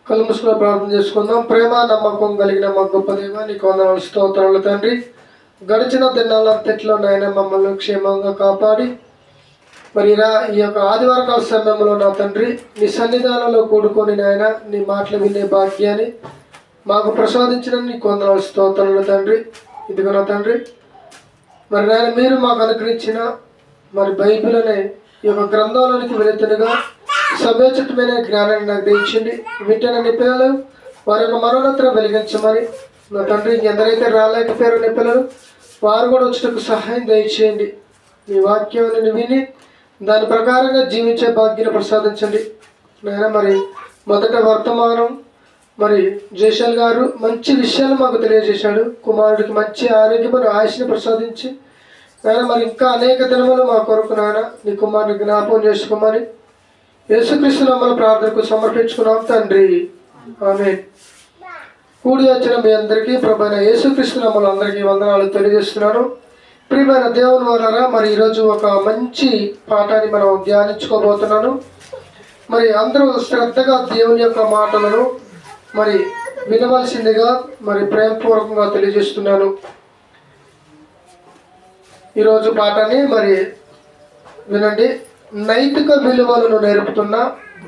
కళ్ళు మూసుకుని ప్రార్థన చేసుకుందాం. ప్రేమ నమ్మకం కలిగిన మా గొప్ప దేవ, నీకు వందనాలు స్తోత్రాలు తండ్రి. గడిచిన దినాలంతట్లో నాయన మమ్మల్ని క్షేమంగా కాపాడి మరి ఈ యొక్క ఆదివారకాల సమయంలో నా తండ్రి నీ సన్నిధానంలో కూడుకొని నాయన నీ మాటలు వినే భాగ్యాన్ని మాకు ప్రసాదించిన నీకు వందనాలు స్తోత్రాలు తండ్రి. ఇదిగో నా తండ్రి, మరి నాయన మీరు మాకు అనుగ్రహించిన మరి బైబిల్ అనే ఈ యొక్క గ్రంథంలోనికి వెళుతున్నగా సమయోచితమైన జ్ఞానాన్ని నాకు దయచేయండి. వింటున్న నీ పిల్లలు వారి యొక్క మనోన్నతను వెలిగించమని నా తండ్రి, ఎందరైతే రాలేకపోయారో నీ పిల్లలు వారు కూడా వచ్చేటకు సహాయం దయచేయండి. మీ వాక్యాన్ని విని దాని ప్రకారంగా జీవించే భాగ్యాన్ని ప్రసాదించండి నాయన. మరి మొదట వర్తమానం మరి జయశాల్ గారు మంచి విషయాలు మాకు తెలియజేశాడు. కుమారుడికి మంచి ఆరోగ్యమైన ఆయుష్ని ప్రసాదించి నాయన మరి ఇంకా అనేక దినములు మా కొరకు నాయన నీ కుమారుని జ్ఞాపకం చేసుకోమని యేసుక్రీస్తు నామములో ప్రార్థనకు సమర్పించుకున్నాం తండ్రి, ఆమేన్. కూడి వచ్చిన మీ అందరికీ ప్రభువైన యేసుక్రీస్తు నామములో అందరికీ వందనాలు తెలియజేస్తున్నాను. ప్రియమైన దేవుని వలన మరి ఈరోజు ఒక మంచి పాఠాన్ని మనం ధ్యానించుకోబోతున్నాను. మరి అందరూ శ్రద్ధగా దేవుని యొక్క మాటలను మరి వినవలసిందిగా మరి ప్రేమపూర్వకంగా తెలియజేస్తున్నాను. ఈరోజు పాఠాన్ని మరి వినండి. నైతిక విలువలను నేర్పుతున్న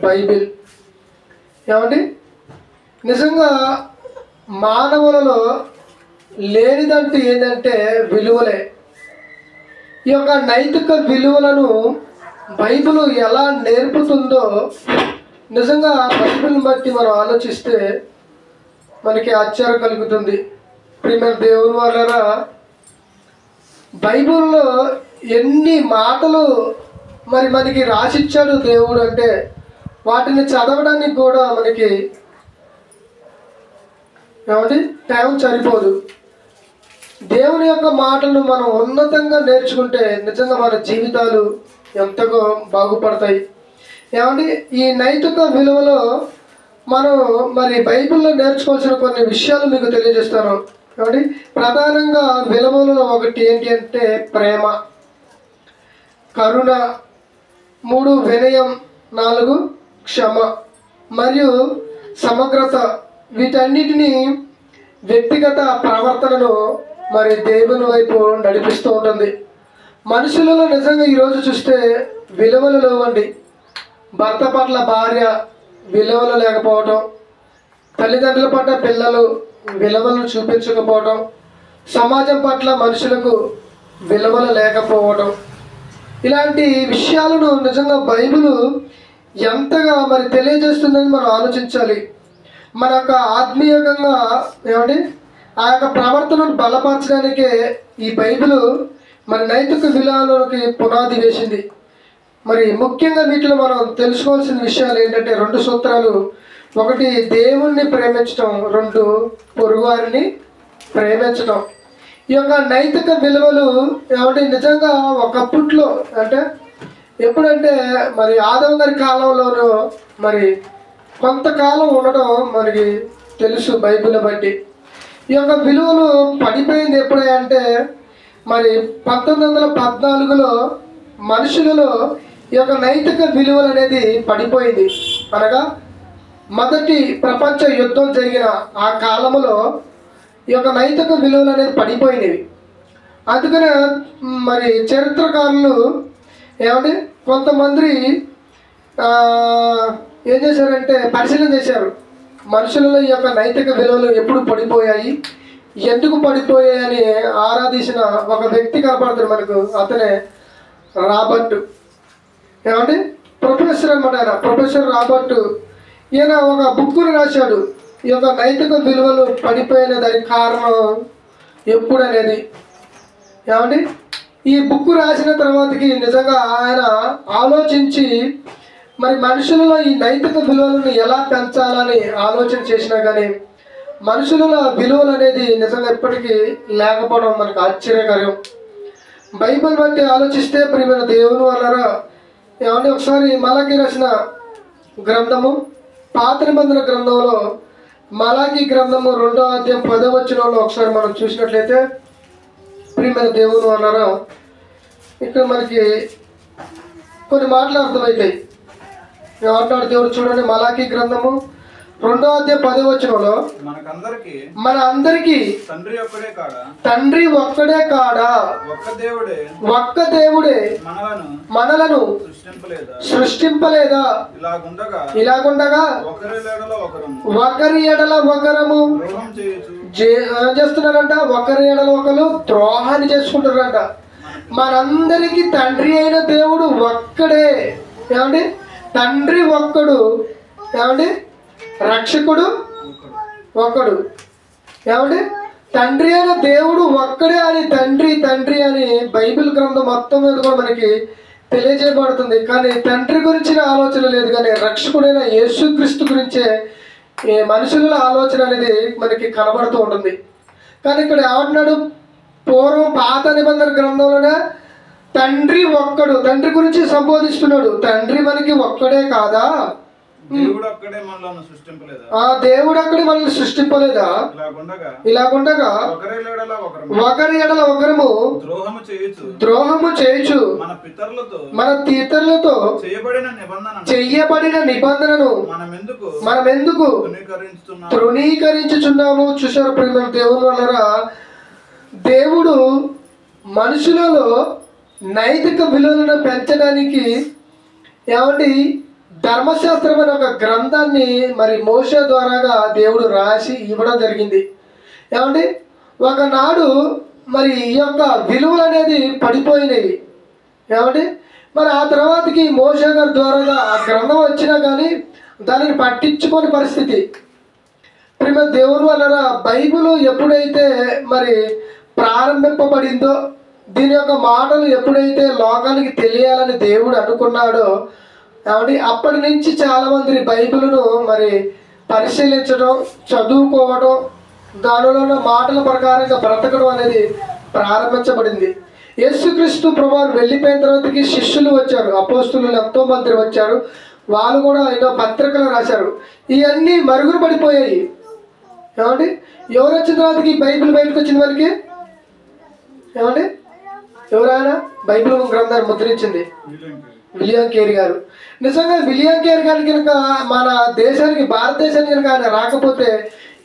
బైబిల్. ఏమండి, నిజంగా మానవులలో లేనిదంటూ ఏంటంటే విలువలే. ఈ యొక్క నైతిక విలువలను బైబిల్ ఎలా నేర్పుతుందో నిజంగా బైబిల్ని బట్టి మనం ఆలోచిస్తే మనకి ఆశ్చర్యం కలుగుతుంది. ప్రియమైన దేవుని వలన బైబిల్లో ఎన్ని మాటలు మరి మనకి రాసిచ్చాడు దేవుడు అంటే వాటిని చదవడానికి కూడా మనకి ఏమండి టైం సరిపోదు. దేవుని యొక్క మాటలను మనం ఉన్నతంగా నేర్చుకుంటే నిజంగా మన జీవితాలు ఎంతగా బాగుపడతాయి. ఏమండి, ఈ నైతిక విలువలో మనం మరి బైబిల్లో నేర్చుకోవాల్సిన కొన్ని విషయాలు మీకు తెలియజేస్తాను. ఏమండి, ప్రధానంగా విలువలలో ఒకటి ఏంటి అంటే ప్రేమ, కరుణ, 3 వినయం, 4 క్షమ మరియు సమగ్రత. వీటన్నిటినీ వ్యక్తిగత ప్రవర్తనను మరి దేవుని వైపు నడిపిస్తూ ఉంటుంది. మనుషులలో నిజంగా ఈరోజు చూస్తే విలువలు లేవండి. భర్త పట్ల భార్య విలువలు లేకపోవటం, తల్లిదండ్రుల పట్ల పిల్లలు విలువలను చూపించకపోవటం, సమాజం పట్ల మనుషులకు విలువలు లేకపోవటం, ఇలాంటి విషయాలను నిజంగా బైబిల్ ఎంతగా మరి తెలియజేస్తుందని మనం ఆలోచించాలి. మన యొక్క ఆత్మీయంగా ఏమండి ఆ యొక్క ప్రవర్తనను బలపరచడానికే ఈ బైబిల్ మరి నైతిక విలువలకి పునాది వేసింది. మరి ముఖ్యంగా వీటిలో మనం తెలుసుకోవాల్సిన విషయాలు ఏంటంటే 2 సూత్రాలు. ఒకటి దేవుణ్ణి ప్రేమించడం, 2 పొరుగువారిని ప్రేమించడం. ఈ యొక్క నైతిక విలువలు ఏమంటే నిజంగా ఒకప్పట్లో అంటే ఎప్పుడంటే మరి ఆదమ గారి కాలంలోనూ మరి కొంతకాలం ఉండడం మనకి తెలుసు బైబిల్ని బట్టి. ఈ యొక్క విలువలు పడిపోయింది ఎప్పుడంటే మరి 1914లో మనుషులలో ఈ యొక్క నైతిక విలువలు అనేది పడిపోయింది. అనగా మొదటి ప్రపంచ యుద్ధం జరిగిన ఆ కాలంలో ఈ యొక్క నైతిక విలువలు అనేది పడిపోయినవి. అందుకనే మరి చరిత్రకారులు ఏమంటే కొంతమంది ఏం చేశారంటే పరిశీలన చేశారు. మనుషులలో ఈ యొక్క నైతిక విలువలు ఎప్పుడు పడిపోయాయి, ఎందుకు పడిపోయాయని ఆరాధించిన ఒక వ్యక్తి కనపడతాడు మనకు. అతనే రాబర్ట్. ఏమంటే ప్రొఫెసర్ అనమాట. ఆయన ప్రొఫెసర్ రాబర్ట్. ఈయన ఒక బుక్కుని రాశాడు. ఈ యొక్క నైతిక విలువలు పడిపోయిన దానికి కారణం ఎప్పుడు అనేది. ఏమండి, ఈ బుక్ రాసిన తర్వాతకి నిజంగా ఆయన ఆలోచించి మరి మనుషులలో ఈ నైతిక విలువలను ఎలా పెంచాలని ఆలోచన చేసినా కానీ మనుషులలో విలువలు అనేది నిజంగా ఎప్పటికీ లేకపోవడం మనకు ఆశ్చర్యకరం. బైబిల్ బట్టి ఆలోచిస్తే ప్రియమైన దేవుని వలన ఏమంటే ఒకసారి మలాకి రాసిన గ్రంథము, పాత నిబంధన గ్రంథంలో మలాకి గ్రంథము 2వ అధ్యాయం 10వ వచనంలో ఒకసారి మనం చూసినట్లయితే ప్రియమైన దేవుని వలన ఇక్కడ మనకి కొన్ని మాటలు అర్థమవుతాయి. ఏమంటాడు దేవుడు చూడండి, మలాకి గ్రంథము 2వ అధ్యాయం 10వ వచనంలో మన అందరికి తండ్రి ఒక్కడే కాడా, ఒక్క దేవుడే మనలను సృష్టింపలేదా? ఇలాగుండగా ఒకరి ఎడల ఒకరము చేస్తున్నారంట, ఒకరి ఎడల ఒకరు ద్రోహాన్ని చేసుకుంటారంట. మనందరికీ తండ్రి అయిన దేవుడు ఒక్కడే. ఏమండి? తండ్రి ఒక్కడు. ఏమండి? రక్షకుడు ఒక్కడు. ఏమండి? తండ్రి అయిన దేవుడు ఒక్కడే అని తండ్రి తండ్రి అని బైబిల్ గ్రంథం మొత్తం మీద కూడా మనకి తెలియజేయబడుతుంది. కానీ తండ్రి గురించిన ఆలోచన లేదు, కానీ రక్షకుడైన యేసుక్రీస్తు గురించే మనుషుల ఆలోచన అనేది మనకి కనబడుతూ ఉంటుంది. కానీ ఇక్కడ ఏమంటున్నాడు? పూర్వం పాత నిబంధన గ్రంథంలోనే తండ్రి ఒక్కడు, తండ్రి గురించి సంబోధిస్తున్నాడు. తండ్రి మనకి ఒక్కడే కాదా? దేవుడు అక్కడే మనల్ని సృష్టింపలేదా? ఇలాగుండగా ఒకరి ఎడల ఒకరము ద్రోహము చేయుచు మన పితరులతో చెయ్యబడిన నిబంధనను మనం ఎందుకు తృణీకరించుచున్నాము? చూసారు ప్రియమైన దేవుని వలన దేవుడు మనుషులలో నైతిక విలువలను పెంచడానికి ఏమండి ధర్మశాస్త్రం అనే ఒక గ్రంథాన్ని మరి మోషే ద్వారాగా దేవుడు రాసి ఇవ్వడం జరిగింది. ఏమండి? ఒకనాడు మరి ఈ యొక్క విలువలు అనేది పడిపోయినవి. ఏమండి? మరి ఆ తర్వాతకి మోషే గారి ద్వారాగా ఆ గ్రంథం వచ్చినా కానీ దానిని పట్టించుకోని పరిస్థితి. ప్రియమైన దేవుని వలన బైబిల్ ఎప్పుడైతే మరి ప్రారంభింపబడిందో, దీని యొక్క మాటలు ఎప్పుడైతే లోకానికి తెలియాలని దేవుడు అనుకున్నాడో, కాబట్టి అప్పటి నుంచి చాలామంది బైబిల్ను మరి పరిశీలించడం, చదువుకోవడం, దానిలో ఉన్న మాటల ప్రకారంగా బ్రతకడం అనేది ప్రారంభించబడింది. యేసుక్రీస్తు ప్రభువు వెళ్ళిపోయిన తర్వాతకి శిష్యులు వచ్చారు, అపోస్తులు ఎంతో మంది వచ్చారు. వాళ్ళు కూడా ఎన్నో పత్రికలు రాశారు. ఇవన్నీ మరుగున పడిపోయాయి. ఏమండి? ఎవరు వచ్చిన తర్వాతకి బైబిల్ బయటకు వచ్చింది మనకి? ఏమండి? ఎవరైనా బైబిల్ గ్రంథాన్ని ముద్రించింది విలియం కేరీ గారు. నిజంగా విలియం కేరీ గారు కనుక మన దేశానికి, భారతదేశానికి కనుక ఆయన రాకపోతే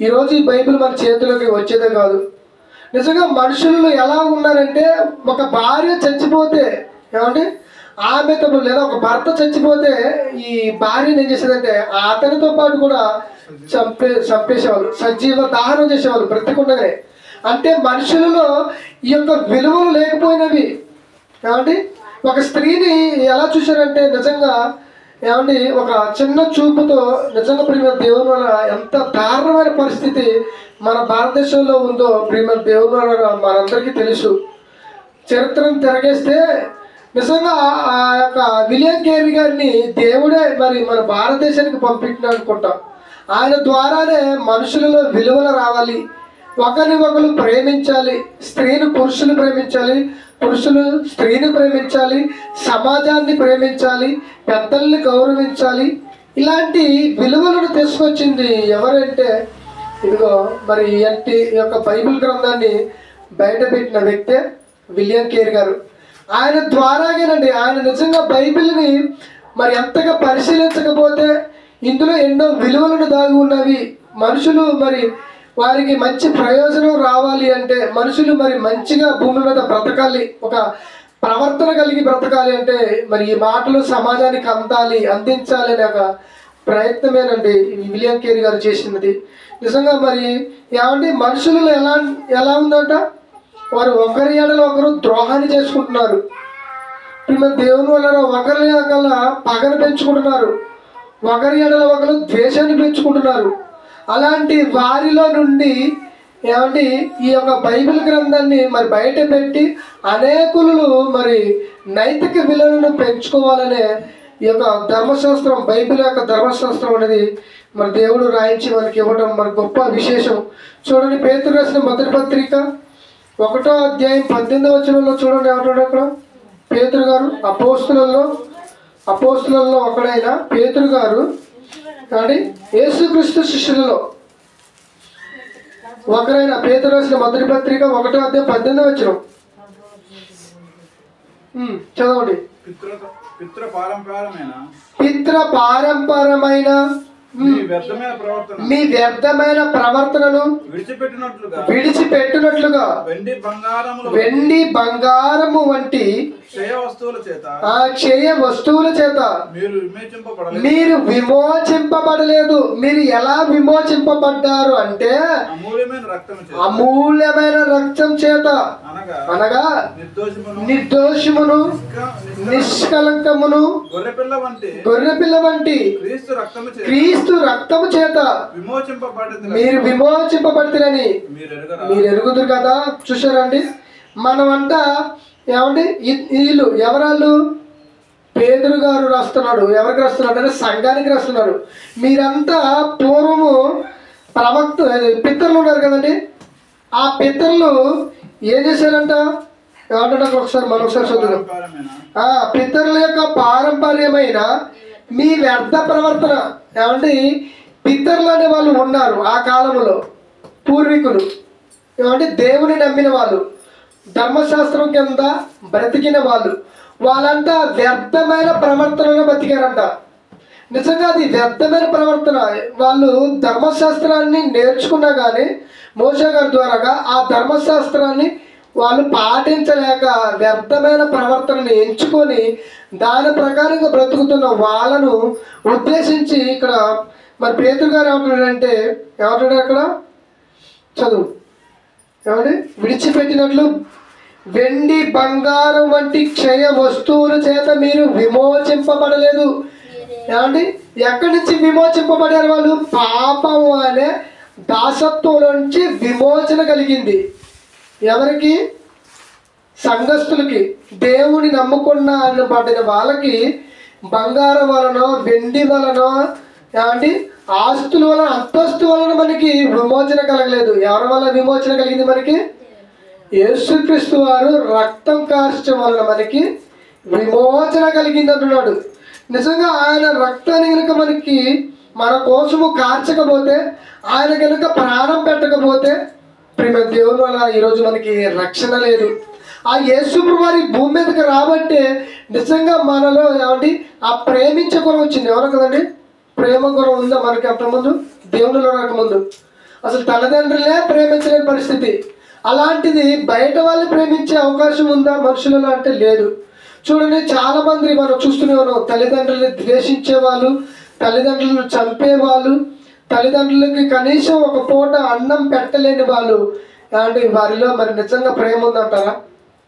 ఈరోజు ఈ బైబిల్ మన చేతిలోకి వచ్చేదే కాదు. నిజంగా మనుషులు ఎలా ఉన్నారంటే, ఒక భార్య చచ్చిపోతే ఏమంటే ఆమెతో, లేదా ఒక భర్త చచ్చిపోతే ఈ భార్యను ఏం చేసేదంటే అతనితో పాటు కూడా చంపేసేవాళ్ళు, సజీవ దహనం చేసేవాళ్ళు బ్రతికుండగానే. అంటే మనుషులలో ఈ యొక్క విలువలు లేకపోయినవి. ఏమండి? ఒక స్త్రీని ఎలా చూశారంటే నిజంగా ఏమండి ఒక చిన్న చూపుతో నిజంగా ప్రియమైన దేవుని వల్ల ఎంత దారుణమైన పరిస్థితి మన భారతదేశంలో ఉందో ప్రియమైన దేవుని వల్ల మనందరికీ తెలుసు. చరిత్రను తిరగేస్తే నిజంగా ఆ యొక్క విలియం కేరీ గారిని దేవుడే మరి మన భారతదేశానికి పంపించిన అనుకుంటాం. ఆయన ద్వారానే మనుషులలో విలువలు రావాలి, ఒకరిని ఒకరు ప్రేమించాలి, స్త్రీని పురుషులు ప్రేమించాలి, పురుషులు స్త్రీని ప్రేమించాలి, సమాజాన్ని ప్రేమించాలి, పెద్దల్ని గౌరవించాలి. ఇలాంటి విలువలను తీసుకొచ్చింది ఎవరంటే ఇదిగో మరి ఈ యొక్క బైబిల్ గ్రంథాన్ని బయటపెట్టిన వ్యక్తే విలియం కేరీ గారు. ఆయన ద్వారాగేనండి, ఆయన నిజంగా బైబిల్ని మరి ఎంతగా పరిశీలించకపోతే ఇందులో ఎన్నో విలువలను దాగి ఉన్నవి. మనుషులు మరి వారికి మంచి ప్రయోజనం రావాలి అంటే, మనుషులు మరి మంచిగా భూమి మీద బ్రతకాలి, ఒక ప్రవర్తన కలిగి బ్రతకాలి అంటే మరి ఈ మాటలు సమాజానికి అందించాలి అనే ఒక ప్రయత్నమేనండి విలియం కేరీ గారు చేసినది. నిజంగా మరి ఏమంటే మనుషులు ఎలా ఉందంట, వారు ఒకరి ఎడల ఒకరు ద్రోహాన్ని చేసుకుంటున్నారు. దేవుని వల్ల ఒకరి ఎడల పగను పెంచుకుంటున్నారు, ఒకరి ఎడల ఒకరు ద్వేషాన్ని పెంచుకుంటున్నారు. అలాంటి వారిలో నుండి ఏమంటే ఈ యొక్క బైబిల్ గ్రంథాన్ని మరి బయట పెట్టి అనేకులు మరి నైతిక విలువలను పెంచుకోవాలనే ఈ యొక్క ధర్మశాస్త్రం, బైబిల్ యొక్క ధర్మశాస్త్రం అనేది మరి దేవుడు రాయించి మనకి ఇవ్వడం మరి గొప్ప విశేషం. చూడండి, పేతురు రాసిన మొదటి పత్రిక 1వ అధ్యాయం 18వ వచనంలో చూడండి ఏమంటాడు అక్కడ పేతురు గారు. అపోస్తులలో ఒకడైన పేతురు గారు కానీ యేసుక్రీస్తు శిష్యులలో ఒకరైన పేతురు రాసిన మొదటి పత్రిక 1వ అధ్యాయం 18వ వచనం చదవండి. పితృ పారంపరమైన మీ వ్యర్థమైన ప్రవర్తనను విడిచిపెట్టినట్లుగా వెండి బంగారము వంటి క్షయ వస్తువుల చేత మీరు విమోచింపబడలేదు. మీరు ఎలా విమోచింపబడ్డారు అంటే అమూల్యమైన రక్తం చేత, అనగా నిర్దోషమును నిష్కలంకమును గొర్రెపిల్ల వంటి క్రీస్తు రక్తము చేత మీరు విమోచింపబడుతురని మీరు ఎరుగుదురు కదా. చూసారండి, మనమంతా ఏమండి వీళ్ళు ఎవరాళ్ళు? పేతురు గారు రాస్తున్నాడు. ఎవరికి రాస్తున్నాడు అంటే సంఘానికి రాస్తున్నాడు. మీరంతా పూర్వము పితరులు ఉన్నారు కదండి. ఆ పితరులు ఏం చేశారంట? ఏమంటే ఒకసారి మరొకసారి చదువు. పితరుల యొక్క పారంపర్యమైన మీ వ్యర్థ ప్రవర్తన. ఏమంటే పితరులు అనే వాళ్ళు ఉన్నారు ఆ కాలంలో, పూర్వీకులు. ఏమంటే దేవుని నమ్మిన వాళ్ళు, ధర్మశాస్త్రం కింద బ్రతికిన వాళ్ళు. వాళ్ళంతా వ్యర్థమైన ప్రవర్తనలో బతికారంట. నిజంగా అది వ్యర్థమైన ప్రవర్తన. వాళ్ళు ధర్మశాస్త్రాన్ని నేర్చుకున్నా కానీ మోషే గారి ద్వారాగా ఆ ధర్మశాస్త్రాన్ని వాళ్ళు పాటించలేక వ్యర్థమైన ప్రవర్తనని ఎంచుకొని దాని ప్రకారంగా బ్రతుకుతున్న వాళ్ళను ఉద్దేశించి ఇక్కడ మరి పేతురు గారు ఏమంటున్నాడంటే, ఏమంటున్నాడు అక్కడ చదువు. ఏమంటే విడిచిపెట్టినట్లు వెండి బంగారం వంటి క్షయ వస్తువుల చేత మీరు విమోచింపబడలేదు. ఏమండి ఎక్కడి నుంచి విమోచింపబడారు వాళ్ళు? పాపం అనే దాసత్వం నుంచి విమోచన కలిగింది. ఎవరికి? సంఘస్థులకి. దేవుని నమ్ముకున్న అనబడిన వాళ్ళకి బంగారం వలన, వెండి వలన, ఏమండి ఆస్తుల వలన, అంతస్తు వలన మనకి విమోచన కలగలేదు. ఎవరి వల్ల విమోచన కలిగింది మనకి? యేసుక్రీస్తు వారు రక్తం కార్చడం వలన మనకి విమోచన కలిగింది అంటున్నాడు. నిజంగా ఆయన రక్తాన్ని కనుక మనకి మన కోసము కార్చకపోతే, ఆయన కనుక ప్రాణం పెట్టకపోతే ప్రేమ దేవుని వల్ల ఈరోజు మనకి రక్షణ లేదు. ఆ యేసు వారి భూమి మీదకి రాబట్టే నిజంగా మనలో ఏమండి ఆ ప్రేమించే గుణం వచ్చింది. ఎవరు కదండి? ప్రేమ గుణం ఉందా మనకి? అంతకుముందు దేవునిలో రాకముందు అసలు తల్లిదండ్రులే ప్రేమించలేని పరిస్థితి. అలాంటిది బయట వాళ్ళు ప్రేమించే అవకాశం ఉందా మనుషులలో అంటే లేదు. చూడండి, చాలా మంది మనం చూస్తూనే ఉన్నాం. తల్లిదండ్రులని ద్వేషించే వాళ్ళు, తల్లిదండ్రులను చంపేవాళ్ళు, తల్లిదండ్రులకి కనీసం ఒక పూట అన్నం పెట్టలేని వాళ్ళు. అంటే వారిలో మరి నిజంగా ప్రేమ ఉందంటారా?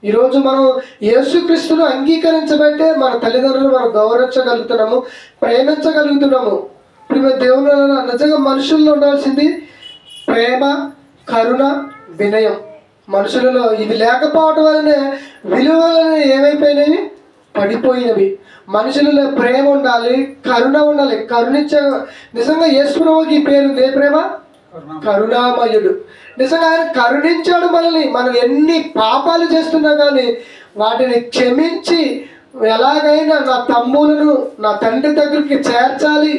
ఈరోజు మనం యేసుక్రీస్తును అంగీకరించబట్టే మన తల్లిదండ్రులు మనం గౌరవించగలుగుతున్నాము, ప్రేమించగలుగుతున్నాము. ఇప్పుడు దేవుని నిజంగా మనుషుల్లో ఉండాల్సింది ప్రేమ, కరుణ, వినయం. మనుషులలో ఇవి లేకపోవడం వలనే విలువలని ఏమైపోయినవి? పడిపోయినవి. మనుషులలో ప్రేమ ఉండాలి, కరుణ ఉండాలి. కరుణించే నిజంగా యేసుప్రభువుకి పేరు ఏ ప్రేమ? కరుణామయుడు. నిజంగా ఆయన కరుణించాడు మనల్ని. మనం ఎన్ని పాపాలు చేస్తున్నా కానీ వాటిని క్షమించి ఎలాగైనా నా తమ్ములను నా తండ్రి దగ్గరికి చేర్చాలి,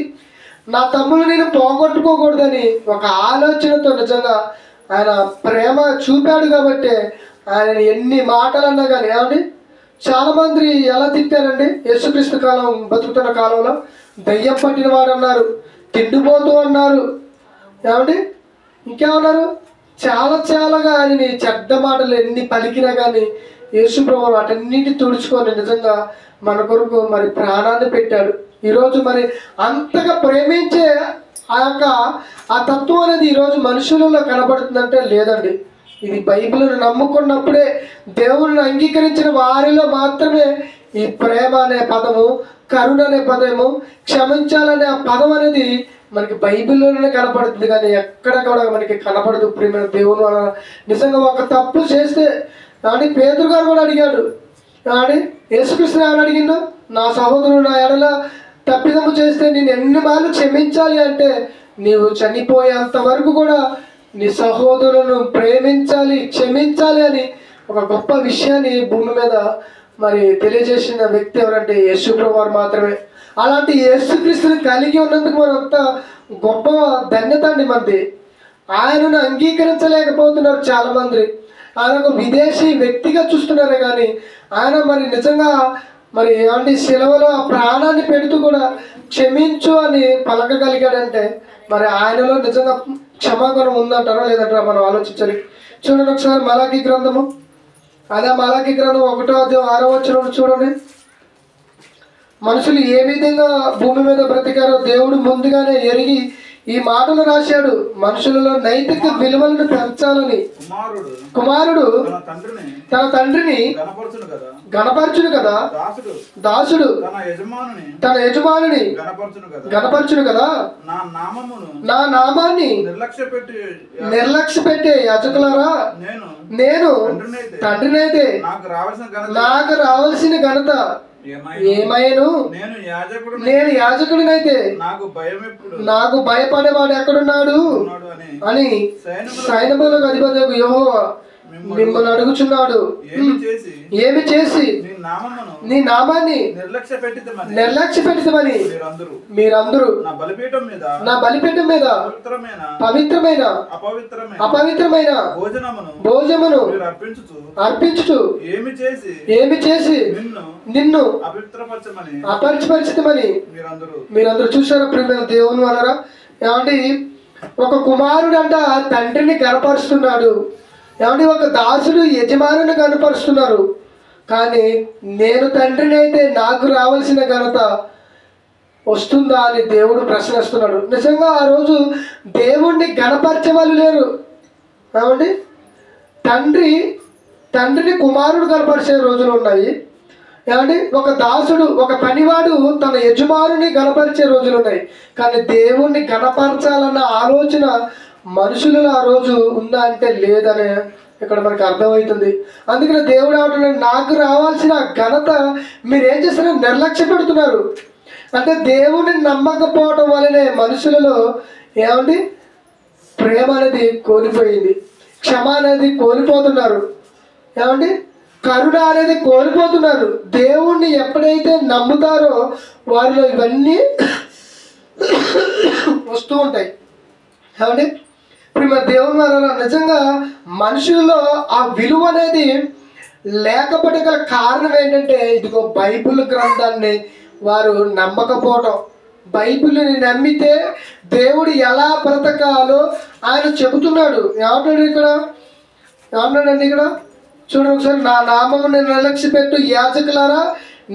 నా తమ్ములు నేను పోగొట్టుకోకూడదని ఒక ఆలోచనతో నిజంగా ఆయన ప్రేమ చూపాడు. కాబట్టి ఆయన ఎన్ని మాటలు అన్నా కానీ ఏమండి చాలామంది ఎలా తిట్టారండి? యేసుక్రీస్తు కాలం బతుకుతున్న కాలంలో దయ్యం పట్టిన వాడు అన్నారు, తిండిపోతూ అన్నారు, ఏమండి ఇంకేమన్నారు? చాలాగా ఆయనని చెడ్డ మాటలు ఎన్ని పలికినా కానీ యేసుప్రభువు వాటన్నిటి తుడుచుకొని నిజంగా మన కొరకు మరి ప్రాణాన్ని పెట్టాడు. ఈరోజు మరి అంతగా ప్రేమించే ఆ తత్వం అనేది ఈరోజు మనుషులలో కనబడుతుందంటే లేదండి. ఇది బైబిల్ను నమ్ముకున్నప్పుడే, దేవుని అంగీకరించిన వారిలో మాత్రమే ఈ ప్రేమ అనే పదము, కరుణ అనే పదము, క్షమించాలనే ఆ పదం అనేది మనకి బైబిల్లోనే కనపడుతుంది కానీ ఎక్కడ కూడా మనకి కనపడదు. ప్రేమ దేవుని వల్ల నిజంగా ఒక తప్పు చేస్తే కానీ పేతురు గారు కూడా అడిగాడు. కానీ యేసుక్రీస్తు ఏమని అడిగిండు? నా సహోదరుడు నా ఎడల తప్పిదము చేస్తే నేను ఎన్ని మార్లు క్షమించాలి అంటే నీవు చనిపోయేంత వరకు కూడా నీ సహోదరులను ప్రేమించాలి, క్షమించాలి అని ఒక గొప్ప విషయాన్ని భూమి మీద మరి తెలియజేసిన వ్యక్తి ఎవరంటే యేసుప్రభువు వారు మాత్రమే. అలాంటి యేసుక్రీస్తుని కలిగి ఉన్నందుకు మనం అంత గొప్ప ధన్యత అండి మనది. ఆయనను అంగీకరించలేకపోతున్నారు చాలామంది. ఆయన ఒక విదేశీ వ్యక్తిగా చూస్తున్నారే కానీ ఆయన మరి నిజంగా మరి ఏమంటే శిలువలో ఆ ప్రాణాన్ని పెడుతూ కూడా క్షమించు అని పలకగలిగాడంటే మరి ఆయనలో నిజంగా క్షమాగుణం ఉందంటారా లేదంటారా మనం ఆలోచించాలి. చూడండి ఒకసారి మలాకీ గ్రంథము, అదే మలాకీ గ్రంథం 1:6 చూడండి. మనుషులు ఏ విధంగా భూమి మీద బ్రతికారో దేవుడు ముందుగానే ఎరిగి ఈ మాటలు రాశాడు. మనుషులలో నైతిక విలువలను పెంచాలని కుమారుడు తన తండ్రిని గణపరచును కదా, దాసుడు తన యజమానుని గణపరచును కదా. నా నామాన్ని నిర్లక్ష్య పెట్టే యాజకులారా, నేను తండ్రినైతే నాకు రావాల్సిన ఘనత ఏమైను, నేను యాజకుడినైతే నాకు భయపడేవాడు ఎక్కడున్నాడు అని సైన్యములకు అధిపతి యెహోవా మిమ్మల్ని అడుగుచున్నాడు. ఏమి చేసి నీ నామాన్ని నిర్లక్ష్య పెట్టితమని మీరందరూ నా బలిపీఠం మీద పవిత్రమైన అపవిత్రమైన భోజనమును అర్పించుచు ఏమి చేసి నిన్ను అపరిచిపరిచితమని మీరందరూ చూసారా ప్రియమైన దేవుని వలన. ఏమండి, ఒక కుమారుడు అంట తండ్రిని గనపరుస్తున్నాడు. ఏమంటే ఒక దాసుడు యజమానుని కనపరుస్తున్నారు. కానీ నేను తండ్రిని అయితే నాకు రావాల్సిన ఘనత వస్తుందా అని దేవుడు ప్రశ్నిస్తున్నాడు. నిజంగా ఆ రోజు దేవుణ్ణి గణపరిచే వాళ్ళు లేరు. ఏమండి, తండ్రిని కుమారుడు గణపరిచే రోజులు ఉన్నాయి. ఏమండి, ఒక దాసుడు ఒక పనివాడు తన యజమానుని గణపరిచే రోజులు ఉన్నాయి. కానీ దేవుణ్ణి గణపరచాలన్న ఆలోచన మనుషులలో ఆ రోజు ఉందా అంటే లేదనే ఇక్కడ మనకు అర్థమవుతుంది. అందుకని దేవుడు ఏమంటున్నాడు, నాకు రావాల్సిన ఘనత మీరేం చేస్తున్నారు, నిర్లక్ష్య పెడుతున్నారు. అంటే దేవుని నమ్మకపోవటం వల్లనే మనుషులలో ఏమండి ప్రేమ అనేది కోల్పోయింది, క్షమ అనేది కోల్పోతున్నారు. ఏమండి, కరుణ అనేది కోల్పోతున్నారు. దేవుణ్ణి ఎప్పుడైతే నమ్ముతారో వారిలో ఇవన్నీ వస్తూ ఉంటాయి. ఏమండి, ఇప్పుడు మన దేవుని వలన నిజంగా మనుషుల్లో ఆ విలువ అనేది లేకపోవడం గల కారణం ఏంటంటే ఇదిగో బైబిల్ గ్రంథాన్ని వారు నమ్మకపోవటం. బైబిల్ని నమ్మితే దేవుడు ఎలా బ్రతకాలో ఆయన చెబుతున్నాడు. ఏమంటాడు ఇక్కడ చూడండి ఒకసారి, నా నామమును నిర్లక్ష్య పెట్టు యాజకులారా,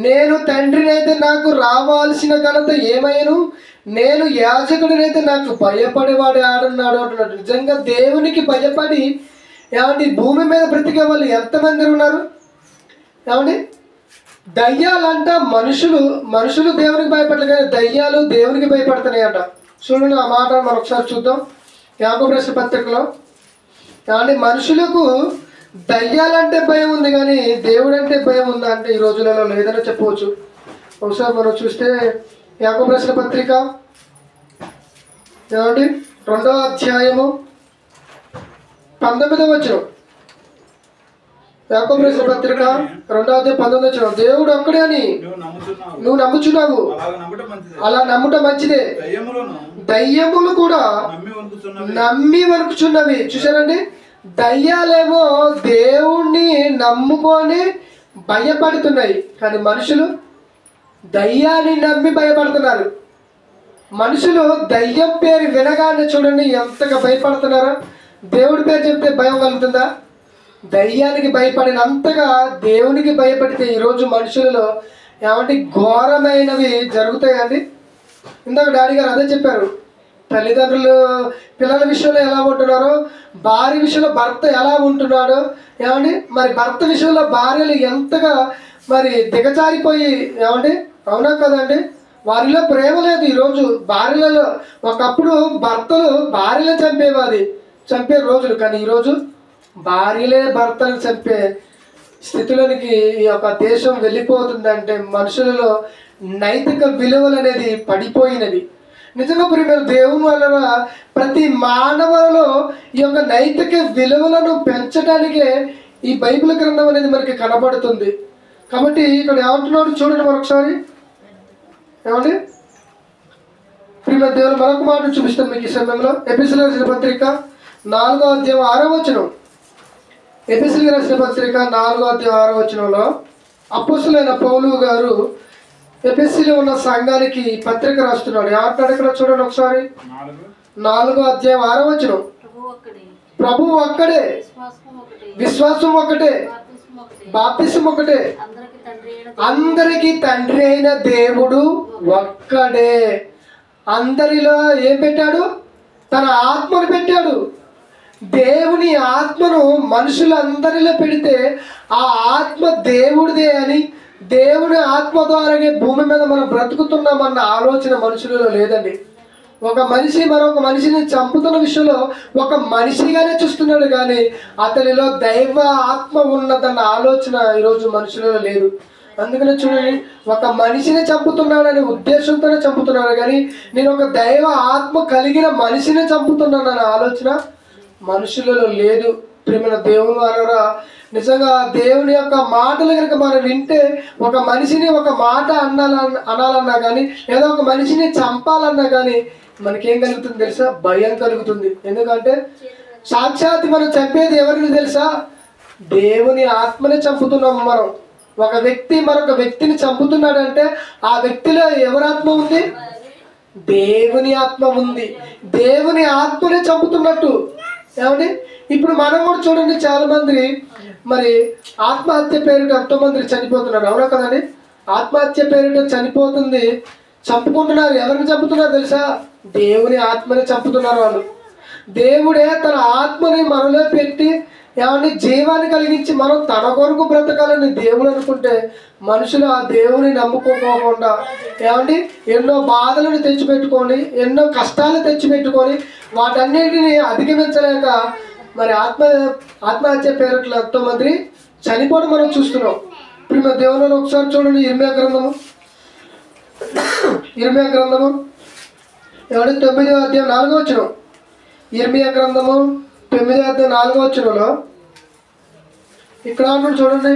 నేను తండ్రినైతే నాకు రావాల్సిన ఘనత ఏమైను, నేను యాజకుడినైతే నాకు భయపడేవాడు ఆడున్నాడు అంటున్నాడు. నిజంగా దేవునికి భయపడి ఏమండి భూమి మీద బ్రతికే వాళ్ళు ఎంతమంది ఉన్నారు. ఏమండి, దయ్యాలంట మనుషులు దేవునికి భయపడలేదు, కానీ దయ్యాలు దేవునికి భయపడుతున్నాయి అంట. చూడండి ఆ మాట మనం ఒకసారి చూద్దాం. యాకోబు రాసిన పత్రికలో ఏమండి మనుషులకు దయ్యాలంటే భయం ఉంది, కానీ దేవుడు అంటే భయం ఉందా అంటే ఈ రోజులలో లేదని చెప్పవచ్చు. ఒకసారి మనం చూస్తే యాకోబు రాసిన పత్రిక ఏమండి 2వ అధ్యాయము 19వ వచనం. యాకోబు రాసిన పత్రిక 2వ అధ్యాయం 19వ వచనం. దేవుడు ఒక్కడే అని నువ్వు నమ్ముచున్నావు, అలా నమ్ముట మంచిదే. దయ్యములు కూడా నమ్మి వణుకుచున్నవి. చూసారండి, దయ్యాలేమో దేవుణ్ణి నమ్ముకొని భయపడుతున్నాయి, కానీ మనుషులు దయ్యాన్ని నమ్మి భయపడుతున్నారు. మనుషులు దయ్యం పేరు వినగానే చూడండి ఎంతగా భయపడుతున్నారో. దేవుడి పేరు చెప్తే భయం కలుగుతుందా? దయ్యానికి భయపడినంతగా దేవునికి భయపడితే ఈరోజు మనుషులలో ఏమంటే ఘోరమైనవి జరుగుతాయండి. ఇందాక డాడీ గారు అదే చెప్పారు. తల్లిదండ్రులు పిల్లల విషయంలో ఎలా ఉంటున్నారో, భార్య విషయంలో భర్త ఎలా ఉంటున్నాడో, ఏమండి మరి భర్త విషయంలో భార్యలు ఎంతగా మరి దిగజారిపోయి, ఏమండి అవునా కదండి, వారిలో ప్రేమ లేదు. ఈరోజు భార్యలలో ఒకప్పుడు భర్తలు భార్యలను చంపే రోజులు, కానీ ఈరోజు భార్యలే భర్తలు చంపే స్థితిలోనికి ఈ యొక్క దేశం వెళ్ళిపోతుందంటే మనుషులలో నైతిక విలువలు అనేది పడిపోయినవి. నిజంగా ప్రియమైన దేవుని వలన ప్రతి మానవులలో ఈ యొక్క నైతిక విలువలను పెంచడానికే ఈ బైబిల్ గ్రంథం అనేది మనకి కనబడుతుంది. కాబట్టి ఇక్కడ ఏమంటున్నాడు చూడండి మరొకసారి. ఏమండి ప్రియమైన దేవుని మరొక మాట చూపిస్తాం మీకు ఈ సమయంలో. ఎపిసోడ్ రాసిన పత్రిక 4వ అధ్యాయం 6వ వచనం. ఎపిసోడ్ రాసిన పత్రిక 4వ అధ్యాయం 6వ వచనంలో అపోస్తలుడైన పౌలు గారు ఎఫెసీలో ఉన్న సంఘానికి పత్రిక రాస్తున్నాడు. ఏమంటాడు ఇక్కడ చూడండి ఒకసారి. 4వ అధ్యాయం 6వ వచనం. ప్రభువు ఒక్కడే, విశ్వాసం ఒకటే, బాప్తిసం ఒకటే, అందరికి తండ్రి అయిన దేవుడు ఒక్కడే. అందరిలో ఏం పెట్టాడు? తన ఆత్మను పెట్టాడు. దేవుని ఆత్మను మనుషులందరిలో పెడితే ఆ ఆత్మ దేవుడిదే అని, దేవుని ఆత్మ ద్వారానే భూమి మీద మనం బ్రతుకుతున్నామన్న ఆలోచన మనుషులలో లేదండి. ఒక మనిషి మరొక మనిషిని చంపుతున్న విషయంలో ఒక మనిషిగానే చూస్తున్నాడు, కానీ అతనిలో దైవ ఆత్మ ఉన్నదన్న ఆలోచన ఈరోజు మనుషులలో లేదు. అందుకనే చూడండి, ఒక మనిషిని చంపుతున్నాడనే ఉద్దేశంతోనే చంపుతున్నాడు, కానీ నేను ఒక దైవ ఆత్మ కలిగిన మనిషిని చంపుతున్నానన్న ఆలోచన మనుషులలో లేదు. ప్రియమైన దేవుని ద్వారా నిజంగా దేవుని యొక్క మాటలు కనుక మనం వింటే, ఒక మనిషిని ఒక మాట అనాలన్నా కానీ, లేదా ఒక మనిషిని చంపాలన్నా కానీ మనకేం కలుగుతుంది తెలుసా? భయం కలుగుతుంది. ఎందుకంటే సాక్షాత్ మనం చంపేది ఎవరిని తెలుసా? దేవుని ఆత్మని చంపుతున్నాము మనం. ఒక వ్యక్తి మరొక వ్యక్తిని చంపుతున్నాడంటే ఆ వ్యక్తిలో ఎవరి ఆత్మ ఉంది? దేవుని ఆత్మ ఉంది. దేవుని ఆత్మనే చంపుతున్నట్టు. ఏమండి, ఇప్పుడు మనం కూడా చూడండి, చాలా మంది మరి ఆత్మహత్య పేరిట ఎంతోమంది చనిపోతున్నారు. అవునా కదండి? ఆత్మహత్య పేరిట చనిపోతుంది, చంపుకుంటున్నారు. ఎవరిని చంపుతున్నారు తెలుసా? దేవుని ఆత్మని చంపుతున్నారు వాళ్ళు. దేవుడే తన ఆత్మని మనలో పెట్టి ఏమంటే జీవాన్ని కలిగించి మనం తన కొరకు బ్రతకాలని దేవుడు అనుకుంటే, మనుషులు ఆ దేవుని నమ్ముకోకుండా ఏమండి ఎన్నో బాధలను తెచ్చిపెట్టుకొని, ఎన్నో కష్టాలు తెచ్చిపెట్టుకొని వాటన్నిటిని అధిగమించలేక మరి ఆత్మహత్య పేరుట్లో ఎంతోమంది చనిపోవడం మనం చూస్తున్నాం. ఇప్పుడు మన దేవుని ఒకసారి చూడండి, ఇర్మియా గ్రంథము ఏమంటే 9వ అధ్యాయం 4వ వచనం. ఇర్మియా గ్రంథము 9వ అధ్యాయం 4వ వచనంలో ఇక్కడ చూడండి.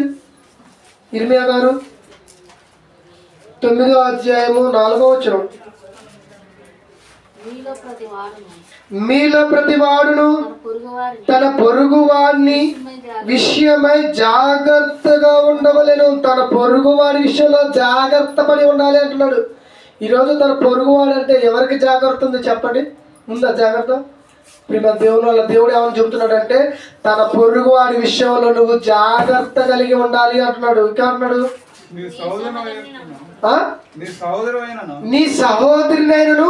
ఇర్మియా గారు 9వ అధ్యాయము 4వ వచనం. మీలో ప్రతి వాడును తన పొరుగు వాడిని విషయమై జాగ్రత్తగా ఉండవలెను. తన పొరుగు వాడి విషయంలో జాగ్రత్త పడి ఉండాలి అంటున్నాడు. ఈరోజు తన పొరుగు వాడు అంటే ఎవరికి జాగ్రత్త ఉంది చెప్పండి? ఉందా జాగ్రత్త? ప్రియమైన దేవుని వల్ల దేవుడు ఏమని చెబుతున్నాడు అంటే, తన పొరుగు వాడి విషయంలో నువ్వు జాగ్రత్త కలిగి ఉండాలి అంటున్నాడు. ఇంకా అంటున్నాడు, నీ సహోదరినైనను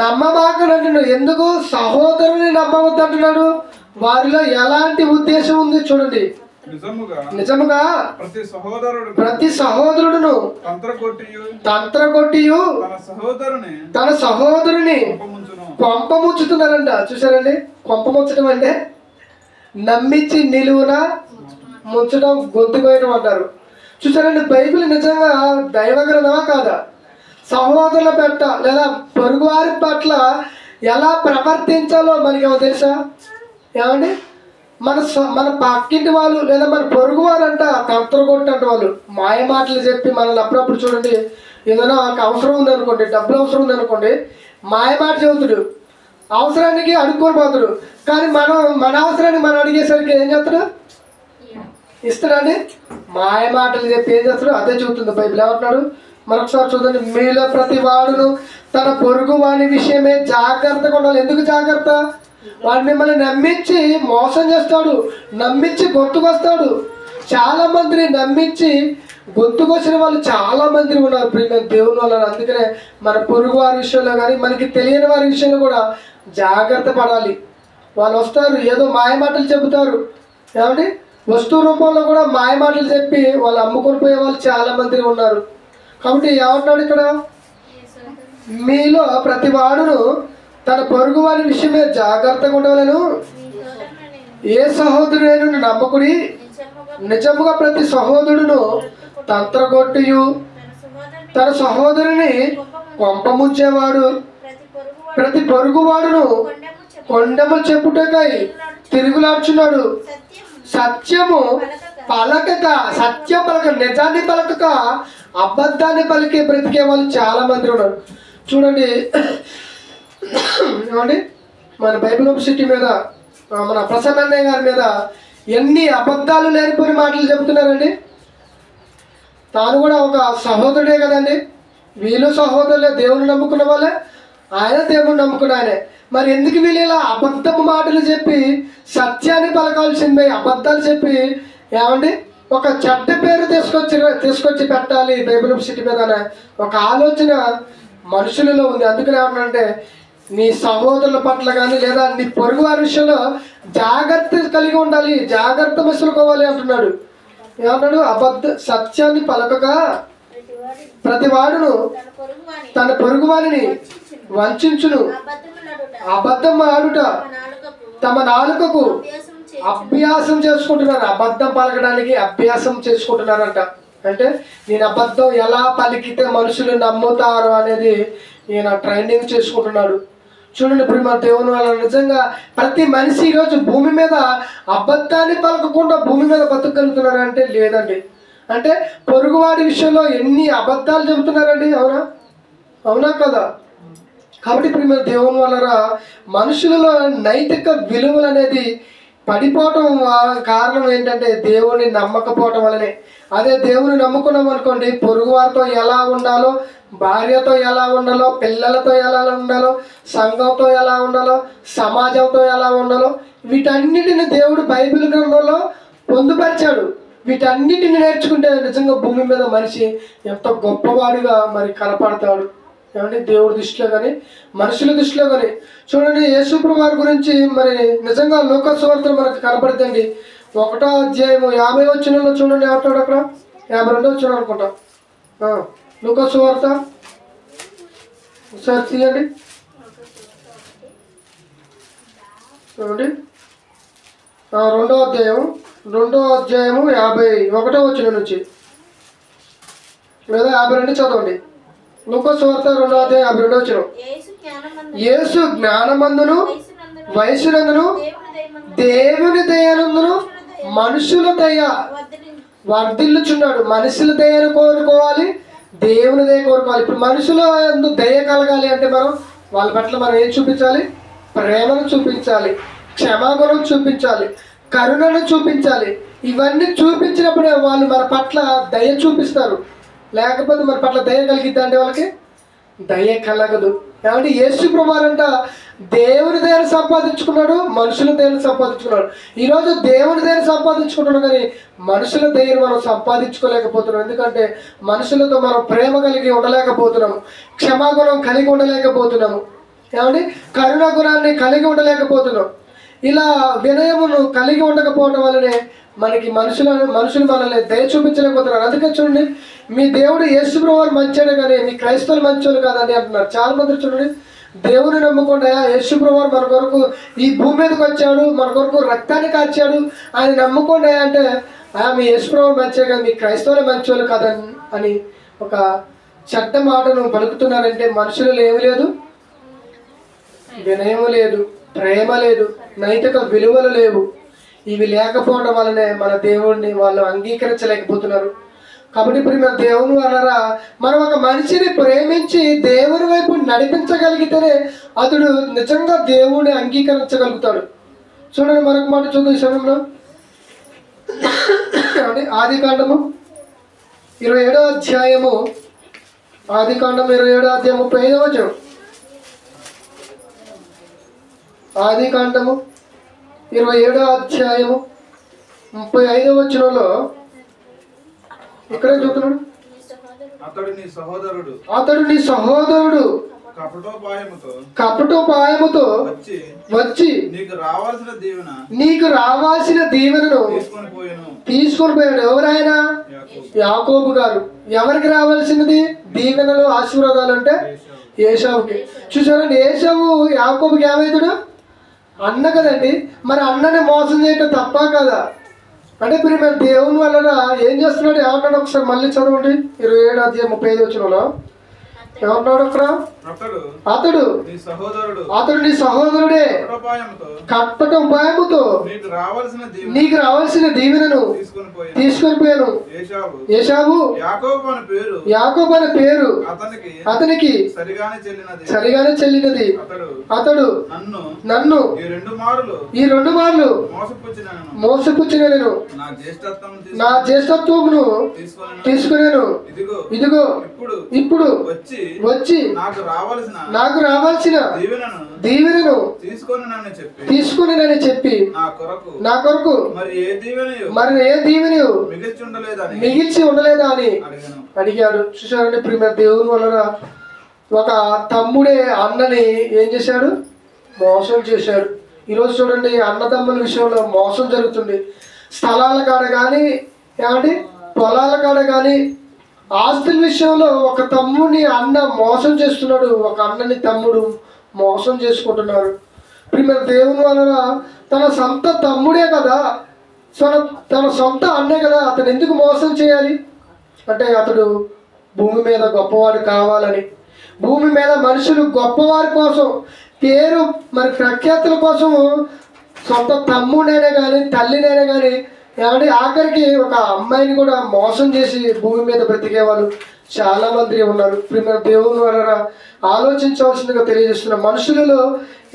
నమ్మబాకనంటున్నాడు. ఎందుకు సహోదరుని నమ్మవద్దు అంటున్నాడు? వారిలో ఎలాంటి ఉద్దేశం ఉంది చూడండి. నిజముగా ప్రతి సహోదరుడును తంత్రగొట్టియు తన సహోదరుని కొంపముచ్చుతున్నారంట. చూసారండి, కొంపముచ్చడం అంటే నమ్మించి నిలువున ముంచడం, గొంతుకోయడం అంటారు. చూసారండి, బైబిల్ నిజంగా దైవ గ్రంథమా కాదా? సహోదరుల పట్ల లేదా పొరుగువారి పట్ల ఎలా ప్రవర్తించాలో మనకేమో తెలుసా? ఏమండి, మన పక్కింటి వాళ్ళు లేదా మన పొరుగు వారు అంట తంత్రగొట్టంటే వాళ్ళు మాయ మాటలు చెప్పి మనల్ని అప్పుడప్పుడు చూడండి, ఏదైనా అవసరం ఉందనుకోండి, డబ్బులు అవసరం ఉందనుకోండి, మాయ మాట చెబుతుడు, అవసరానికి అడుక్కొని పోతాడు. కానీ మన అవసరాన్ని మనం అడిగేసరికి ఏం చేస్తాడు? ఇస్తాడండి. మాయ మాటలు చెప్పి ఏం చేస్తాడు? అదే చెబుతుంది బైబిల్. ఏమంటున్నాడు మరొకసారి చూడండి. మీలో ప్రతి వాడును తన పొరుగు వాని విషయమే జాగ్రత్తగా ఉండాలి. ఎందుకు జాగ్రత్త? వాడు మిమ్మల్ని నమ్మించి మోసం చేస్తాడు, నమ్మించి గొంతుకొస్తాడు. చాలా మందిని నమ్మించి గొంతుకొచ్చిన వాళ్ళు చాలా మంది ఉన్నారు ప్రియమైన దేవుని వల్ల. అందుకనే మన పొరుగు వారి విషయంలో కానీ మనకి తెలియని వారి విషయంలో కూడా జాగ్రత్త పడాలి. వాళ్ళు వస్తారు, ఏదో మాయ మాటలు చెబుతారు. ఏమండి, వస్తువు రూపంలో కూడా మాయ మాటలు చెప్పి వాళ్ళు అమ్ముకొని పోయే వాళ్ళు చాలా మంది ఉన్నారు. కాబట్టి ఏమంటాడు ఇక్కడ? మీలో ప్రతి వాడును తన పొరుగు వారి విషయమే జాగ్రత్తగా ఉండవలను. ఏ సహోదరుడైన నమ్మకుడి, నిజముగా ప్రతి సహోదరుడును తంత్రగొట్టియు తన సహోదరుని కొంపముంచేవాడు, ప్రతి పొరుగువాడును కొండము చెప్పుటకై తిరుగులాడుచున్నాడు. సత్యము పలకక, సత్యం పలక, నిజాన్ని పలకక అబద్ధాన్ని పలికే బ్రతికే వాళ్ళు చాలా మంది ఉన్నారు. చూడండి ఏమండి, మన బైబిల్ యూనివర్సిటీ మీద మన ప్రసన్నయ్య గారి మీద ఎన్ని అబద్ధాలు లేనిపోయిన మాటలు చెబుతున్నారండి. తాను కూడా ఒక సహోదరుడే కదండి. వీళ్ళు సహోదరులే, దేవుని నమ్ముకున్న వాళ్ళే, ఆయన దేవుని నమ్ముకున్న ఆయనే. మరి ఎందుకు వీళ్ళు ఇలా అబద్ధపు మాటలు చెప్పి సత్యాన్ని పలకాల్సిందే అబద్ధాలు చెప్పి ఏమండి ఒక చెడ్డ పేరు తీసుకొచ్చి పెట్టాలి బైబిల్ సిటీ మీద అనే ఒక ఆలోచన మనుషులలో ఉంది. అందుకని ఏమన్నంటే నీ సహోదరుల పట్ల కానీ లేదా నీ పొరుగు వారి విషయంలో జాగ్రత్త కలిగి ఉండాలి, జాగ్రత్త మసులుకోవాలి అంటున్నాడు. ఏమన్నాడు? సత్యాన్ని పలకగా ప్రతివాడును తన పొరుగు వారిని వంచును, అబద్ధం ఆడుట తమ నాలుకకు అభ్యాసం చేసుకుంటున్నారు. అబద్ధం పలకడానికి అభ్యాసం చేసుకుంటున్నారంట. అంటే నేను అబద్ధం ఎలా పలికితే మనుషులు నమ్ముతారు అనేది ఈయన ట్రైనింగ్ చేసుకుంటున్నాడు. చూడండి, ఇప్పుడు మన దేవుని వల్ల నిజంగా ప్రతి మనిషి ఈరోజు భూమి మీద అబద్ధాన్ని పలకకుండా భూమి మీద బతకగలుగుతున్నారంటే లేదండి. అంటే పొరుగువాడి విషయంలో ఎన్ని అబద్ధాలు చెబుతున్నారండి. అవునా అవునా కదా? కాబట్టి ఇప్పుడు మన దేవుని వల్ల మనుషులలో నైతిక విలువలు అనేది పడిపోవటం కారణం ఏంటంటే దేవుని నమ్మకపోవటం వల్లనే. అదే దేవుని నమ్ముకున్నాం అనుకోండి, పొరుగు వారితో ఎలా ఉండాలో, భార్యతో ఎలా ఉండాలో, పిల్లలతో ఎలా ఉండాలో, సంఘంతో ఎలా ఉండాలో, సమాజంతో ఎలా ఉండాలో వీటన్నిటిని దేవుడు బైబిల్ గ్రంథంలో పొందుపరిచాడు. వీటన్నిటిని నేర్చుకుంటే నిజంగా భూమి మీద మనిషి ఎంత గొప్పవాడిగా మరి కనపడతాడు. ఏమంటే దేవుడి దృష్టిలో కానీ మనుషుల దృష్టిలో కానీ. చూడండి, యేసుప్రభువు వారి గురించి మరి నిజంగా లోక సువార్తలు మనకు కనపడుతుంది. 1వ అధ్యాయము 50వ వచనంలో చూడండి ఏమంటాడు అక్కడ. 52వ వచనం అనుకుంటా. లోక సువార్త ఒకసారి తీయండి. చూడండి, 2వ అధ్యాయము 51వ వచనం నుంచి లేదా 52 చదవండి. లూకా సువార్త 2వ అధ్యాయం 52వ వచనం. యేసు జ్ఞానమందును వయసునందును దేవుని దయనందును మనుషుల దయ వర్ధిల్లుచున్నాడు. మనుషుల దయను కోరుకోవాలి, దేవుని దయ కోరుకోవాలి. ఇప్పుడు మనుషుల దయ కలగాలి అంటే మనం వాళ్ళ పట్ల మనం ఏం చూపించాలి? ప్రేమను చూపించాలి, క్షమాగుణం చూపించాలి, కరుణను చూపించాలి. ఇవన్నీ చూపించినప్పుడే వాళ్ళు మన పట్ల దయ చూపిస్తారు. లేకపోతే మన పట్ల దయ కలిగిద్దా అంటే వాళ్ళకి దయ కలగదు. కాబట్టి యేసు ప్రభువారంట దేవుని దయను సంపాదించుకున్నాడు, మనుషుల దయను సంపాదించుకున్నాడు. ఈరోజు దేవుని దయను సంపాదించుకుంటున్నాడు కానీ మనుషుల దయను మనం సంపాదించుకోలేకపోతున్నాం. ఎందుకంటే మనుషులతో మనం ప్రేమ కలిగి ఉండలేకపోతున్నాము, క్షమాగుణం కలిగి ఉండలేకపోతున్నాము, ఏమండి కరుణ గుణాన్ని కలిగి ఉండలేకపోతున్నాం. ఇలా వినయమును కలిగి ఉండకపోవడం వల్లనే మనకి మనుషులు మనల్ని దయ చూపించలేకపోతున్నారు. అందుకే చూడండి, మీ దేవుడు యేసు ప్రభువు మంచోడే కానీ మీ క్రైస్తవులు మంచోళ్ళు కాదండి అంటున్నారు. చాలా మంది చూడండి, దేవుని నమ్ముకుండా యేసు ప్రభువు మన కొరకు ఈ భూమి మీదకి వచ్చాడు, మన కొరకు రక్తాన్ని కాచాడు, ఆయన నమ్ముకుండా అంటే మీ యేసు ప్రభువు మంచే కానీ మీ క్రైస్తవులు మంచోళ్ళు కాదని అని ఒక చెడ్డ మాటను పలుకుతున్నారంటే మనుషులు ఏమి లేదు, వినయము లేదు, ప్రేమ లేదు, నైతిక విలువలు లేవు. ఇవి లేకపోవడం వల్లనే మన దేవుడిని వాళ్ళు అంగీకరించలేకపోతున్నారు. కాబట్టి ఇప్పుడు మన దేవుని వల్ల మనం ఒక మనిషిని ప్రేమించి దేవుని వైపు నడిపించగలిగితేనే అతడు నిజంగా దేవుడిని అంగీకరించగలుగుతాడు. చూడండి, మరొక మాట చూద్దాం ఈ సమయంలో. ఆదికాండము 27వ అధ్యాయము, ఆదికాండం 27వ అధ్యాయం 35వ వచనం. ఆదికాండము 27వ అధ్యాయము 35వ వచనంలో ఇక్కడే చూస్తున్నాడు. అతడు నీ సహోదరుడు కపటోపాయముతో వచ్చి నీకు రావాల్సిన దీవెనను తీసుకొని పోయాడు. ఎవరైనా? యాకోబు గారు. ఎవరికి రావాల్సినది దీవెనలు ఆశీర్వాదాలు అంటే ఏశావుకి. చూసారండి, ఏశావు యాకోబుకి ఏమవుతాడు? అన్న కదండి. మరి అన్నని మోసం చేయటం తప్ప కదా? అంటే ఇప్పుడు మేము దేవుని వలన ఏం చేస్తున్నాడు? ఏమన్నాడు ఒకసారి మళ్ళీ చదవండి. 27వ అధ్యాయం 35వ వచనంలో ఏమన్నాడు అక్కడ? అతడు నీ సహోదరుడే, కట్టట ఉపాయముతో నీకు రావాల్సిన దీవెనను తీసుకొని పోయాను. ఏశావు యాకోబు అనే పేరు అతనికి సరిగానే చెల్లినది. అతడు నన్ను ఈ రెండు మార్లు మోసపుచ్చినను, నా జ్యేష్ఠత్వమును తీసుకునేను. ఇదిగో ఇప్పుడు వచ్చి నాకు రావాల్సిన దీవెనను తీసుకుని చెప్పి నా కొరకు మరి ఏ దీవెన మిగిల్చి ఉండలేదా అని అడిగాడు. చూసారండి ప్రియమైన దేవుని వలన ఒక తమ్ముడే అన్నని ఏం చేశాడు? మోసం చేశాడు. ఈరోజు చూడండి, అన్నదమ్ముల విషయంలో మోసం జరుగుతుంది. స్థలాల కాడ కానీ, ఏమంటే పొలాల కాడ కానీ, ఆస్తుల విషయంలో ఒక తమ్ముడిని అన్న మోసం చేస్తున్నాడు, ఒక అన్నని తమ్ముడు మోసం చేసుకుంటున్నారు. ప్రియమైన దేవుని వలన తన సొంత తమ్ముడే కదా, తన సొంత అన్నే కదా, అతను ఎందుకు మోసం చేయాలి అంటే అతడు భూమి మీద గొప్పవాడు కావాలని, భూమి మీద మనుషులు గొప్పవారి కోసం, పేరు మరి ప్రఖ్యాతుల కోసం సొంత తమ్ముడైనా కానీ తల్లినైనా కానీ, ఏమంటే ఆఖరికి ఒక అమ్మాయిని కూడా మోసం చేసి భూమి మీద బ్రతికే వాళ్ళు చాలా మంది ఉన్నారు. ప్రియమైన దేవుని వలన ఆలోచించవలసిందిగా తెలియజేస్తున్న మనుషులలో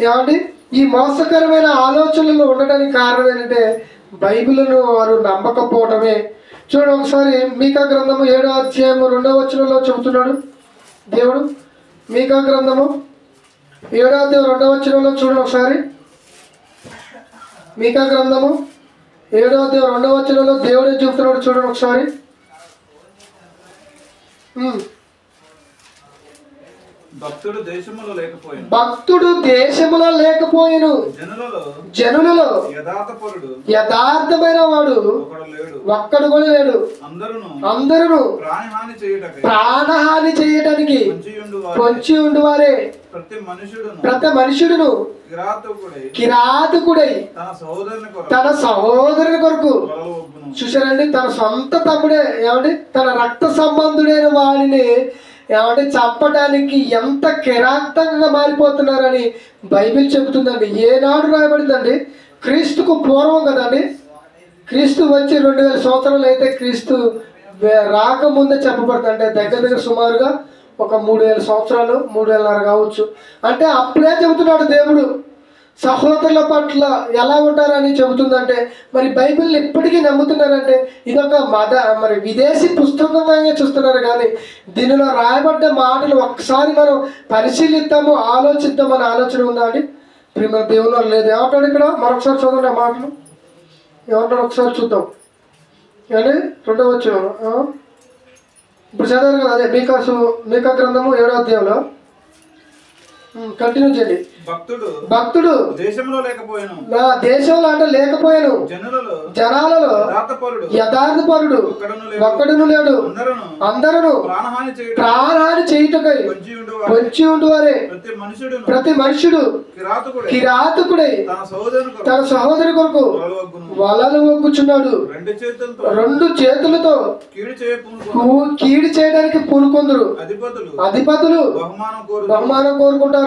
ఏమంటే ఈ మోసకరమైన ఆలోచనలు ఉండడానికి కారణం ఏంటంటే బైబిల్ను వారు నమ్మకపోవటమే. చూడండి ఒకసారి మీకా గ్రంథము 7వ అధ్యాయము 2వ వచనంలో చెబుతున్నాడు దేవుడు. మీకా గ్రంథము 7వ అధ్యాయం 2వ వచనంలో చూడండి ఒకసారి. మీకా గ్రంథము 7వ అధ్యాయం 2వ వచనంలో దేవుడే చెబుతున్నాడు చూడండి ఒకసారి. భక్తుడు దేశములో లేకపోయెను, జనులలో యథార్థమైన వాడు ఒక్కడు కూడా లేడు. అందరూ ప్రాణహాని చేయటానికి పొంచి ఉండువారే. ప్రతి మనుషుడును కిరాతకుడై తన సహోదరుని కొరకు. చూసారండి, తన సొంత తమ్ముడే ఏమంటే తన రక్త సంబంధుడైన వాడిని ఏమంటే చంపడానికి ఎంత కిరాతకంగా మారిపోతున్నారని బైబిల్ చెబుతుందండి. ఏనాడు రాయబడిందండి? క్రీస్తుకు పూర్వం కదండి. క్రీస్తు వచ్చి 2000 సంవత్సరాలు అయితే క్రీస్తు రాకముందే చెప్పబడుతుంది. అంటే దగ్గర సుమారుగా ఒక 3000 సంవత్సరాలు, 3000 కావచ్చు. అంటే అప్పుడే చెబుతున్నాడు దేవుడు సహోదరుల పట్ల ఎలా ఉంటారని చెబుతుందంటే, మరి బైబిల్ని ఇప్పటికీ నమ్ముతున్నారంటే ఇదొక మరి విదేశీ పుస్తకంగా చూస్తున్నారు. కానీ దీనిలో రాయబడ్డ మాటలు ఒక్కసారి మనం పరిశీలిద్దాము, ఆలోచిద్దామని ఆలోచన ఉందా అండి? ప్రియమైన దేవుని లేదు. ఏమంటాడు ఇక్కడ? మరొకసారి చదవండి ఆ మాటలు. ఏమంటాడు ఒకసారి చూద్దాం. అంటే 2వ వచనం ఇప్పుడు చదవరు కదా, అదే మీకా గ్రంథము 7వ అధ్యాయంలో కంటిన్యూ చేయండి. భక్తుడు దేశంలో లేకపోయాను, నా దేశంలో అంటే లేకపోయాను, జనాలలో యథార్థపరుడు ఒక్కడును లేడు. అందరూ ప్రాణహాని చేయుటకై పొంచి ఉండువారే. ప్రతి మనుషుడు కిరాతకుడై తన సహోదరి కొరకు వలలు ఒగ్గుచున్నాడు. 2 చేతులతో కీడు చేయడానికి పూనుకొందరు. అధిపతులు బహుమానం కోరుకుంటారు.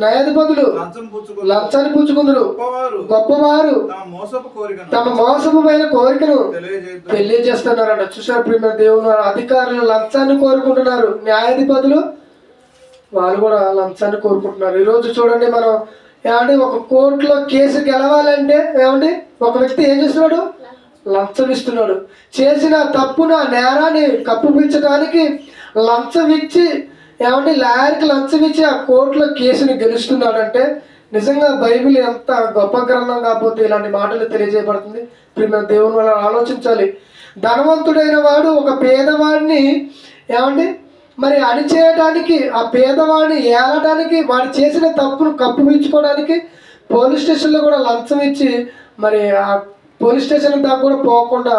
న్యాయాధిపతులు లంచాన్ని పుచ్చుకుందరు. గొప్పవారు తమ మోసమైన కోరికను తెలియజేస్తున్నారట. చూసారు ప్రియమైన దేవుని అధికారులు లంచాన్ని కోరుకుంటున్నారు. న్యాయాధిపతులు వాళ్ళు కూడా లంచాన్ని కోరుకుంటున్నారు. ఈరోజు చూడండి, మనం ఏమంటే ఒక కోర్టులో కేసు గెలవాలంటే ఏమంటే ఒక వ్యక్తి ఏం చేస్తున్నాడు? లంచం ఇస్తున్నాడు. చేసిన తప్పున నేరాన్ని కప్పుపించడానికి లంచం ఇచ్చి ఏమంటే లాయర్కి లంచం ఇచ్చి ఆ కోర్టులో కేసుని గెలుస్తున్నాడంటే నిజంగా బైబిల్ ఎంత గొప్ప గ్రంథం కాకపోతే ఇలాంటి మాటలు తెలియజేయబడుతుంది. ప్రియమైన దేవుని వల్ల ఆలోచించాలి. ధనవంతుడైన వాడు ఒక పేదవాడిని ఏమంటే మరి అణిచేయడానికి, ఆ పేదవాడిని ఏలడానికి, వాడు చేసిన తప్పును కప్పుపించుకోవడానికి పోలీస్ స్టేషన్లో కూడా లంచం ఇచ్చి మరి ఆ పోలీస్ స్టేషన్ దాకా కూడా పోకుండా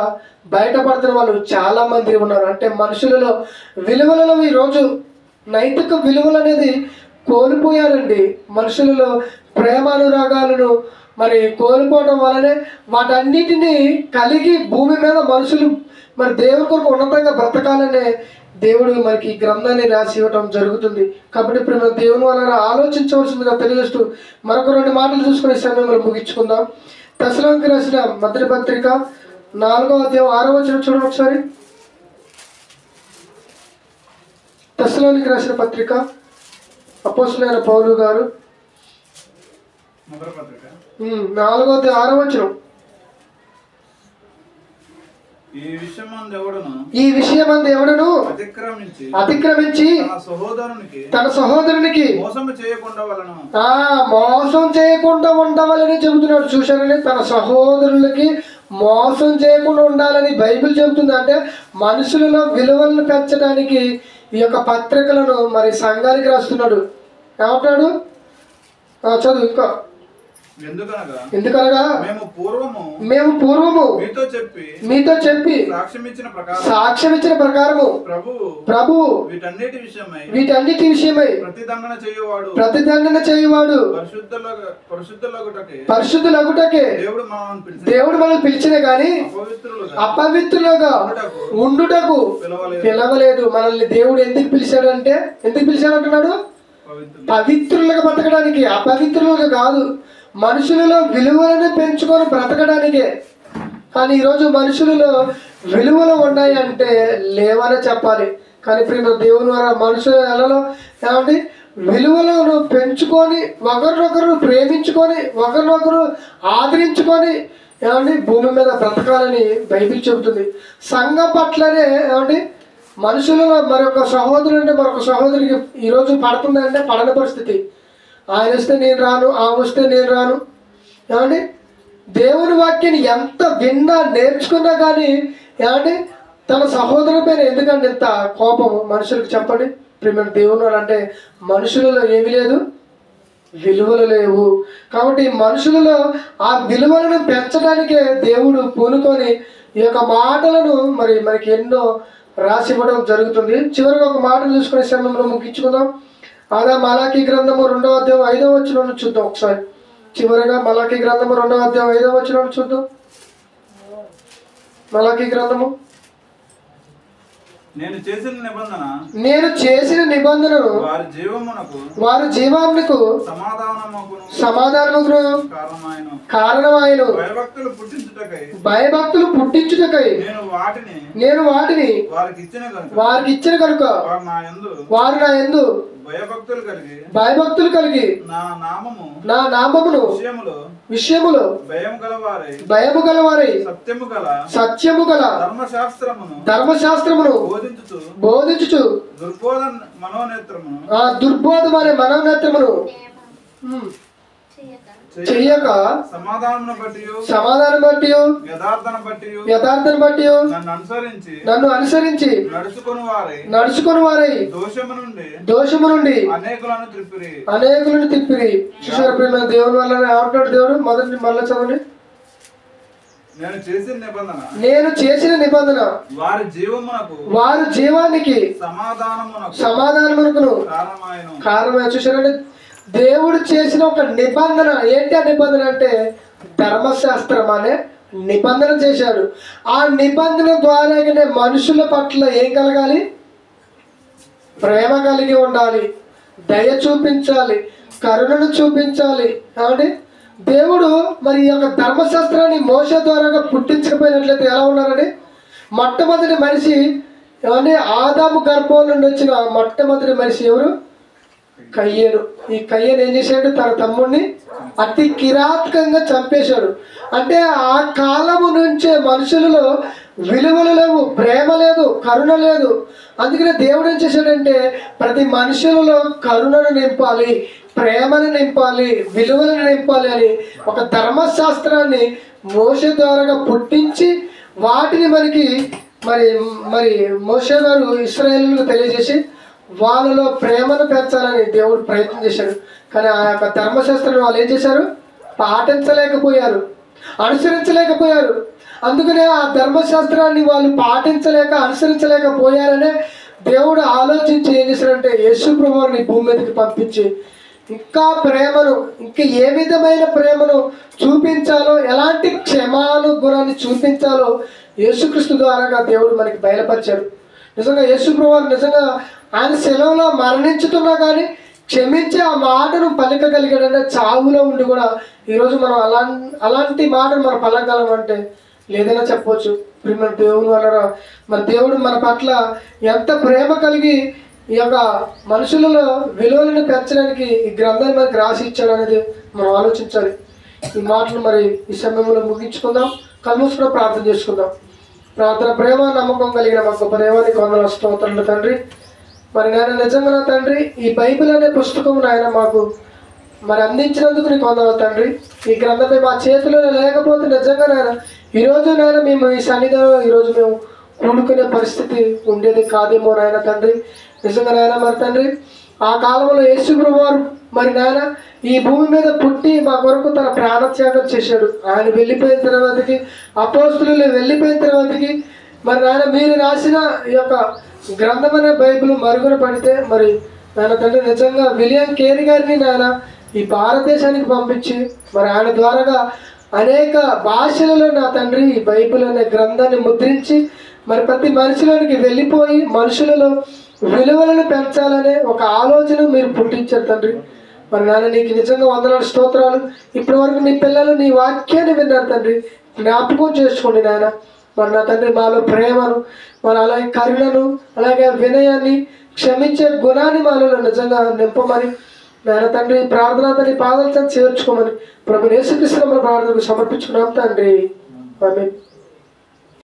బయటపడుతున్న వాళ్ళు చాలామంది ఉన్నారు. అంటే మనుషులలో విలువలలో ఈరోజు నైతిక విలువలు అనేది కోల్పోయారండి. మనుషులలో ప్రేమానురాగాలను మరి కోల్పోవడం వల్లనే వాటన్నిటినీ కలిగి భూమి మీద మనుషులు మరి దేవుని కొరకు ఉన్నతంగా బ్రతకాలనే దేవుడు మనకి ఈ గ్రంథాన్ని రాసి ఇవ్వటం జరుగుతుంది. కాబట్టి ఇప్పుడు మనం దేవుని వలన ఆలోచించవలసిందిగా తెలియజేస్తూ మరొక 2 మాటలు చూసుకునే సమయంలో ముగించుకుందాం. తెస్సలోనికీయులకు రాసిన మొదటి పత్రిక 4వ అధ్యాయం 6వ వచనం చూడండి ఒకసారి. తెస్సలోనికీయులకు రాసిన పత్రిక అపోస్తలుడైన పౌలు గారు 4వ అధ్యాయం 6వ వచనం. ఈ విషయమందు ఎవడును అతిక్రమించి తన సహోదరునికి మోసం చేయకుండా ఉండవాలని చెబుతున్నాడు. చూశారని, తన సహోదరులకి మోసం చేయకుండా ఉండాలని బైబిల్ చెబుతుంది. అంటే మనుషులలో విలువలను పెంచడానికి ఈ యొక్క పత్రికలను మరి సంఘానికి రాస్తున్నాడు. ఏమంటాడు? చదువు ఇంకా. ఎందుకనగా మేము పూర్వము మీతో చెప్పి సాక్ష్యం ఇచ్చిన ప్రకారము ప్రభువు వీటన్నిటి విషయమై ప్రతిదండన చేయువాడు పరిశుద్ధులగుటకే దేవుడు మనల్ని పిలిచిన గాని అపవిత్రులుగా ఉండుటకు పిలవలేదు. మనల్ని దేవుడు ఎందుకు పిలిచాడంటే, ఎందుకు పిలిచాడంటున్నాడు? పవిత్రులుగా బతకడానికి, అపవిత్రులుగా కాదు. మనుషులలో విలువలను పెంచుకొని బ్రతకడానికే. కానీ ఈరోజు మనుషులలో విలువలు ఉన్నాయి అంటే లేవనే చెప్పాలి. కానీ ఇప్పుడు దేవుని ద్వారా మనుషుల ఎలలో ఏమంటే విలువలను పెంచుకొని ఒకరినొకరు ప్రేమించుకొని ఒకరినొకరు ఆదరించుకొని ఏమండి భూమి మీద బ్రతకాలని బైబిల్ చెబుతుంది. సంఘం పట్లనే ఏమండి మనుషులలో మరొక సహోదరు అంటే మరొక సహోదరికి ఈరోజు పడుతుందంటే పడని పరిస్థితి. ఆయన వస్తే నేను రాను, ఆమె వస్తే నేను రాను. ఏమండి దేవుని వాక్యాన్ని ఎంత విన్నా నేర్చుకున్నా కానీ ఏమండి తన సహోదరు పైన ఎందుకంటే ఇంత కోపము మనుషులకు? చెప్పండి. ప్రేమ దేవుని అంటే మనుషులలో ఏమీ లేదు, విలువలు లేవు. కాబట్టి మనుషులలో ఆ విలువలను పెంచడానికే దేవుడు పూనుకొని ఈ యొక్క మాటలను మరి మనకి ఎన్నో రాసి ఇవ్వడం జరుగుతుంది. చివరిగా ఒక మాట చూసుకునే సమయంలో ముగించుకుందాం. అదే మలాకీ గ్రంథము 2వ అధ్యాయం 5వ వచనం చూద్దాం ఒకసారి. చివరిగా మలాకీ గ్రంథము 2వ అధ్యాయం 5వ వచనం చూద్దాం. మలాకీ గ్రంథము. నేను చేసిన నిబంధనను వారి జీవమునకు సమాధానముకు కారణమాయను. భయభక్తులు పుట్టించుటకై నేను వాటిని వారికి ఇచ్చిన కనుక వారు నా యందు భయభక్తులు కలిగి నా నామమును విషయములో భయము గలవారై సత్యము గల ధర్మశాస్త్రమును బోధించుచు దుర్బోధం అనే మనోనేత్రమును చెయ్యక సమాధానం బట్టి యథార్థను బట్టి నన్ను అనుసరించి నడుచుకొని వారై దోషము నుండి అనేకులను తిప్పిరి. చూసారు ప్రేమ దేవుని వల్ల ఏమంటాడు దేవుడు? మొదటి మళ్ళీ చదవండి. నేను చేసిన నిబంధన వారి జీవానికి సమాధానమునకును కారణమే. చూసారండి దేవుడు చేసిన ఒక నిబంధన. ఏంటి ఆ నిబంధన అంటే ధర్మశాస్త్రం అనే నిబంధన చేశాడు. ఆ నిబంధన ద్వారానే మనుషుల పట్ల ఏం కలగాలి? ప్రేమ కలిగి ఉండాలి, దయ చూపించాలి, కరుణను చూపించాలి. కాబట్టి దేవుడు మరి ఈ యొక్క ధర్మశాస్త్రాన్ని మోషే ద్వారా పుట్టించకపోయినట్లయితే ఎలా ఉన్నారండి? మొట్టమొదటి మనిషి ఏమంటే ఆదాము గర్భం నుండి వచ్చిన మొట్టమొదటి మనిషి ఎవరు? కయ్యేను. ఈ కయ్యేను ఏం చేశాడు? తన తమ్ముడిని అతి కిరాతకంగా చంపేశాడు. అంటే ఆ కాలము నుంచే మనుషులలో విలువలు లేవు, ప్రేమ లేదు, కరుణ లేదు. అందుకనే దేవుడు ఏం చేశాడంటే ప్రతి మనుషులలో కరుణను నింపాలి, ప్రేమను నింపాలి, విలువలను నింపాలి అని ఒక ధర్మశాస్త్రాన్ని మోషే ద్వారా పుట్టించి వాటిని మనకి మరి మరి మోషే గారు ఇశ్రాయేలులకు తెలియజేసి వాళ్ళలో ప్రేమను పెంచాలని దేవుడు ప్రయత్నం చేశాడు. కానీ ఆ యొక్క ధర్మశాస్త్రాన్ని వాళ్ళు ఏం చేశారు? పాటించలేకపోయారు, అనుసరించలేకపోయారు. అందుకనే ఆ ధర్మశాస్త్రాన్ని వాళ్ళు పాటించలేక అనుసరించలేకపోయారనే దేవుడు ఆలోచించి ఏం చేశాడంటే యేసు ప్రభువుని భూమి మీదకి పంపించి ఇంకా ప్రేమను, ఇంకా ఏ విధమైన ప్రేమను చూపించాలో, ఎలాంటి క్షమానుగుణాన్ని చూపించాలో యేసుక్రీస్తు ద్వారా దేవుడు మనకి బయలుపరిచాడు. నిజంగా యేసుప్రభువు వారు నిజంగా ఆయన సెలవులో మరణించుతున్నా కానీ క్షమించి ఆ మాటను పలకగలిగాడంటే చావులో ఉండి కూడా ఈరోజు మనం అలాంటి మాటను మనం పలకగలమంటే లేదైనా చెప్పవచ్చు. ప్రేమ దేవుని వల్ల మరి దేవుడు మన పట్ల ఎంత ప్రేమ కలిగి ఈ యొక్క మనుషులలో విలువలను పెంచడానికి ఈ గ్రంథాన్ని మనకి రాసి ఇచ్చాడు అనేది మనం ఆలోచించాలి. ఈ మాటలు మరి ఈ సమయంలో ముగించుకుందాం. కన్మూసుకుని ప్రార్థన చేసుకుందాం. ప్రార్థన. ప్రేమ నమ్మకం కలిగిన మా గొప్ప దేవానికి వందనాలు స్తోత్రాలు తండ్రి. మరి నేను నిజంగా తండ్రి ఈ బైబిల్ అనే పుస్తకం నాయన మాకు మరి అందించినందుకు నీకు వందనాలు తండ్రి. ఈ గ్రంథంపై మా చేతిలో లేకపోతే నిజంగా నాయన ఈరోజు నాయన మేము ఈ సన్నిధిలో ఈరోజు మేము కూడుకునే పరిస్థితి ఉండేది కాదేమో నాయన తండ్రి. నిజంగా నాయన మరి తండ్రి ఆ కాలంలో యేసుప్రభువు వారు మరి నాయన ఈ భూమి మీద పుట్టి మా కొరకు తన ప్రాణత్యాగం చేశాడు. ఆయన వెళ్ళిపోయిన తర్వాతకి అపోస్తులు వెళ్ళిపోయిన తర్వాతకి మరి నాయన మీరు రాసిన ఈ యొక్క గ్రంథం అనే బైబిల్ మరుగున పడితే మరి నాయన తండ్రి నిజంగా విలియం కేరీ గారిని నాయన ఈ భారతదేశానికి పంపించి మరి ఆయన ద్వారాగా అనేక భాషలలో నా తండ్రి ఈ బైబిల్ అనే గ్రంథాన్ని ముద్రించి మరి ప్రతి మనిషిలోనికి వెళ్ళిపోయి మనుషులలో విలువలను పెంచాలనే ఒక ఆలోచన మీరు పుట్టించారు తండ్రి. మరి నాన్న నీకు నిజంగా వందనాలు స్తోత్రాలు. ఇప్పటి వరకు నీ పిల్లలు నీ వాక్యాన్ని విన్నారు తండ్రి. జ్ఞాపకం చేసుకోండి నాయన. మరి నా తండ్రి మాలో ప్రేమను మరి అలాగే కరుణను అలాగే వినయాన్ని క్షమించే గుణాన్ని మాలో నిజంగా నింపమని నాయన తండ్రి ప్రార్థన పాదాలతో చేర్చుకోమని ప్రభు యేసుక్రీస్తు నామములో ప్రార్థనకు సమర్పించుకున్నాం తండ్రి. ఆమేన్.